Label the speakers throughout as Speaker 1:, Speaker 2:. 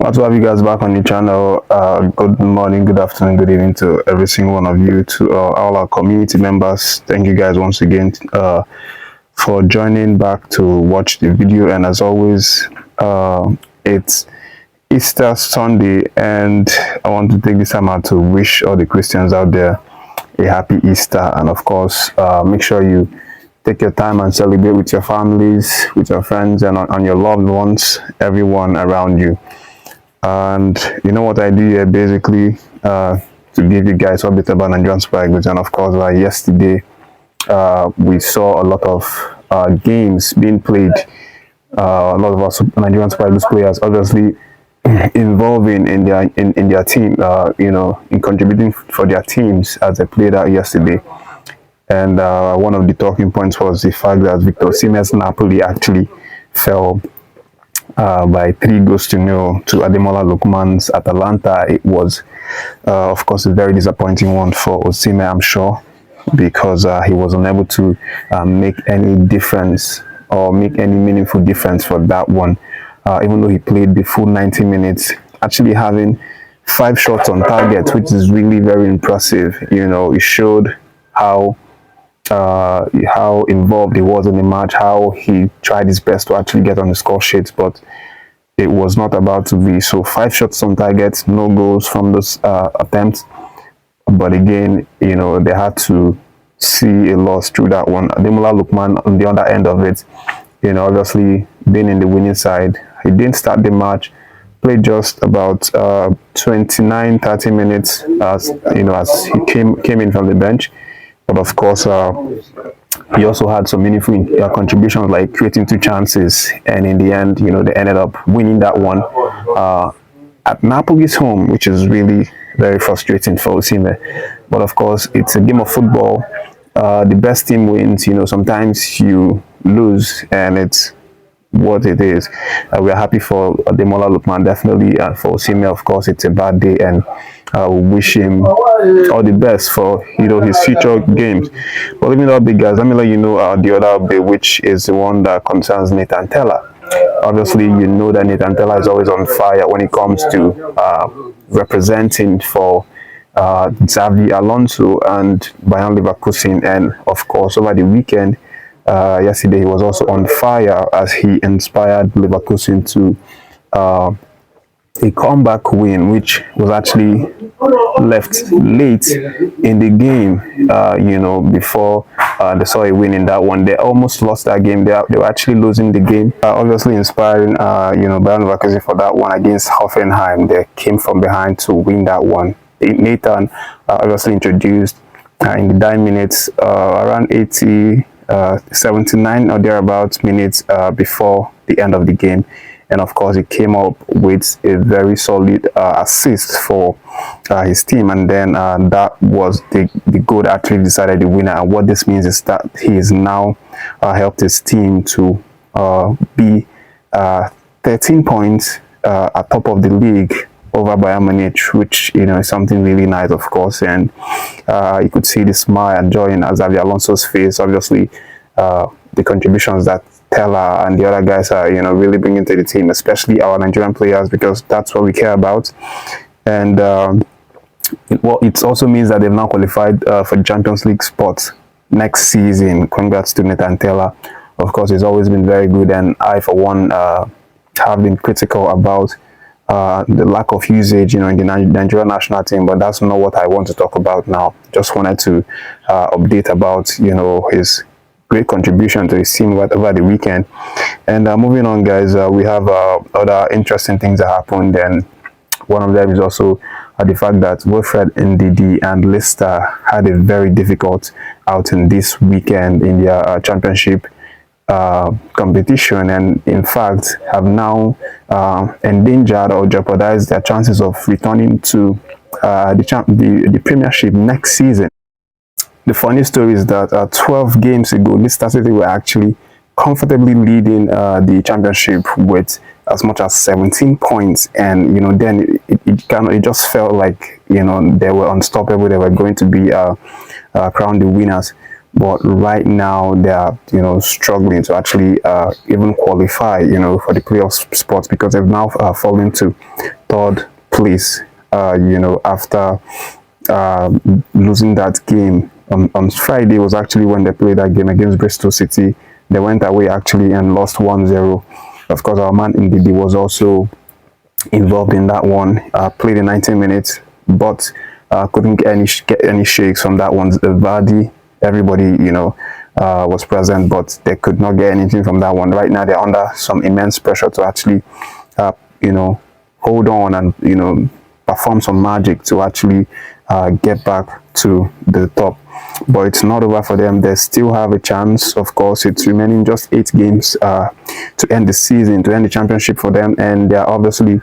Speaker 1: Want to have you guys back on the channel. Good morning, good afternoon, good evening to every single one of you, to all our community members. Thank you guys once again for joining back to watch the video. And as always, it's Easter Sunday, and I want to take this time out to wish all the Christians out there a happy Easter. And of course, make sure you take your time and celebrate with your families, with your friends, and on your loved ones, everyone around you. And you know what I do here, basically, to give you guys a bit about Nigerian Super Eagles. And of course, yesterday we saw a lot of games being played. A lot of our Nigerian Super Eagles players obviously involving in their team, in contributing for their teams as they played out yesterday. And one of the talking points was the fact that Osimhen and Napoli actually fell by 3-0 to Ademola Lookman's Atalanta. It was, of course, a very disappointing one for Osimhen, I'm sure, because he was unable to make any difference or make any meaningful difference for that one, even though he played the full 90 minutes, actually having 5 shots on target, which is really very impressive. You know, it showed how involved he was in the match, how he tried his best to actually get on the score sheet, but it was not about to be. So 5 shots on target, no goals from those attempts. But again, you know, they had to see a loss through that one. Ademola Lookman on the other end of it, you know, obviously being in the winning side, he didn't start the match, played just about 29-30 minutes as he came in from the bench. But of course, he also had some meaningful contributions, like creating 2 chances, and in the end, you know, they ended up winning that one at Napoli's home, which is really very frustrating for Osimhen. But of course, it's a game of football. The best team wins. You know, sometimes you lose, and it's what it is. We are happy for Ademola Lookman, definitely, and for Osimhen, of course, it's a bad day, and we wish him all the best for, you know, his future games. But leaving that big, guys, let me let you know the other update, which is the one that concerns Tella. Obviously, you know that Tella is always on fire when it comes to representing for Xavi Alonso and Bayern Leverkusen. And of course, over the weekend, yesterday, he was also on fire as he inspired Leverkusen to a comeback win, which was actually left late in the game, before they saw a win in that one. They almost lost that game. They were actually losing the game. Obviously inspiring, Bayern Leverkusen for that one against Hoffenheim. They came from behind to win that one. Nathan obviously introduced in the dying minutes, around 79 or thereabouts minutes before the end of the game. And of course, he came up with a very solid assist for his team. And then that was the goal that actually decided the winner. And what this means is that he has now helped his team to be 13 points at top of the league over Bayern Munich, which, you know, is something really nice, of course. And you could see the smile and joy in Xavi Alonso's face. Obviously, the contributions that Tella and the other guys are, you know, really bringing to the team, especially our Nigerian players, because that's what we care about. And it also means that they've now qualified for the Champions League spot next season. Congrats to Tella. Of course, he's always been very good, and I, for one, have been critical about the lack of usage, you know, in the Nigerian national team. But that's not what I want to talk about now. Just wanted to update about, you know, his great contribution to his team over the weekend. And moving on, guys, we have other interesting things that happened, and one of them is also the fact that Wilfred Ndidi and Leicester had a very difficult outing this weekend in their championship competition, and in fact have now endangered or jeopardized their chances of returning to the Premiership next season. The funny story is that 12 games ago, Leicester City were actually comfortably leading the championship with as much as 17 points, and, you know, then it just felt like, you know, they were unstoppable. They were going to be crowned the winners. but right now they are, struggling to actually even qualify, for the playoff spots, because they've now fallen to third place, after losing that game on Friday. Was actually when they played that game against Bristol City. They went away actually and lost 1-0. Of course, our man Ndidi was also involved in that one. Played in 19 minutes, but couldn't get any shakes from that one. Vardy, everybody, was present, but they could not get anything from that one. Right now, they're under some immense pressure to actually, hold on and perform some magic to actually get back to the top. But it's not over for them. They still have a chance. Of course, it's remaining just 8 games to end the season, to end the championship for them, and they're obviously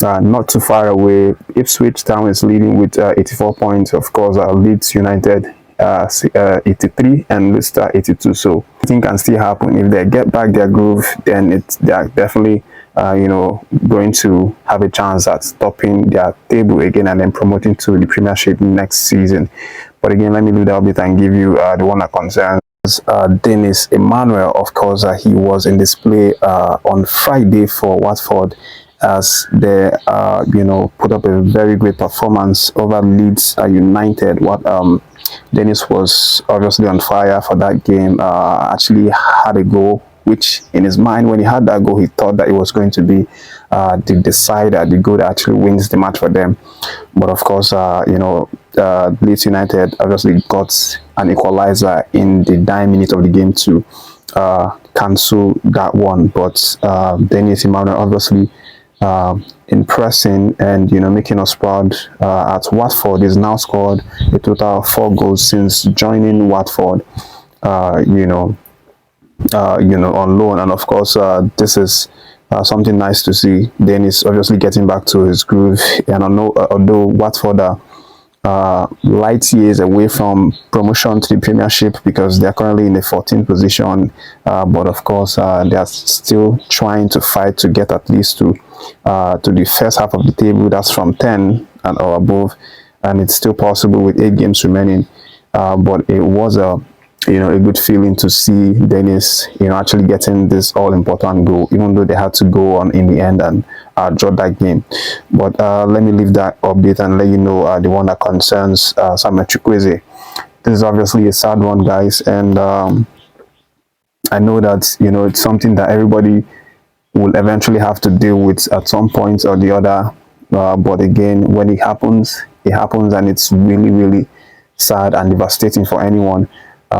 Speaker 1: not too far away. Ipswich Town is leading with 84 points. Of course, Leeds United 83 and Leicester 82. So I think can still happen if they get back their groove. Then they are definitely going to have a chance at topping their table again and then promoting to the Premiership next season. But again, let me do that bit and give you the one that concerns Dennis Emmanuel. Of course, he was in display on Friday for Watford as they put up a very great performance over Leeds United. Dennis was obviously on fire for that game. Actually had a goal, which in his mind, when he had that goal, he thought that it was going to be the decider, the goal that actually wins the match for them. But of course, Leeds United obviously got an equalizer in the 9th minute of the game to cancel that one. But Dennis Emmanuel obviously impressing and making us proud at Watford. He's now scored a total of 4 goals since joining Watford. On loan, and of course this is something nice to see. Dennis obviously getting back to his groove, and although Watford are light years away from promotion to the Premiership because they're currently in the 14th position, but of course they are still trying to fight to get at least to the first half of the table. That's from 10 and or above, and it's still possible with 8 games remaining. But it was a good feeling to see Dennis, actually getting this all-important goal, even though they had to go on in the end and draw that game. But let me leave that update and let you know the one that concerns Samuel Chukwueze. This is obviously a sad one, guys, and I know that it's something that everybody will eventually have to deal with at some point or the other. But again, when it happens, and it's really, really sad and devastating for anyone.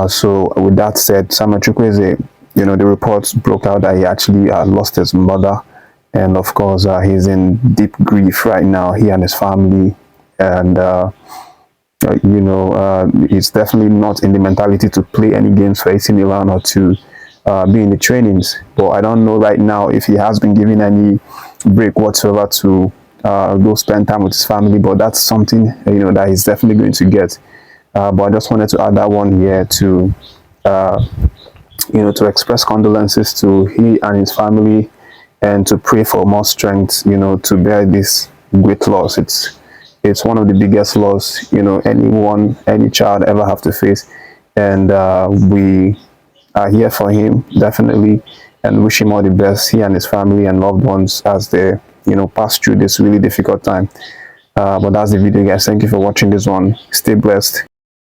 Speaker 1: So with that said, Samuel Chukwueze, the reports broke out that he actually lost his mother, and of course he's in deep grief right now, he and his family, and he's definitely not in the mentality to play any games for AC Milan or to be in the trainings. But I don't know right now if he has been given any break whatsoever to go spend time with his family, but that's something that he's definitely going to get. But I just wanted to add that one here to to express condolences to he and his family, and to pray for more strength to bear this great loss. It's one of the biggest loss any child ever have to face, and we are here for him definitely, and wish him all the best, he and his family and loved ones, as they pass through this really difficult time. But that's the video, guys. Thank you for watching this one. Stay blessed.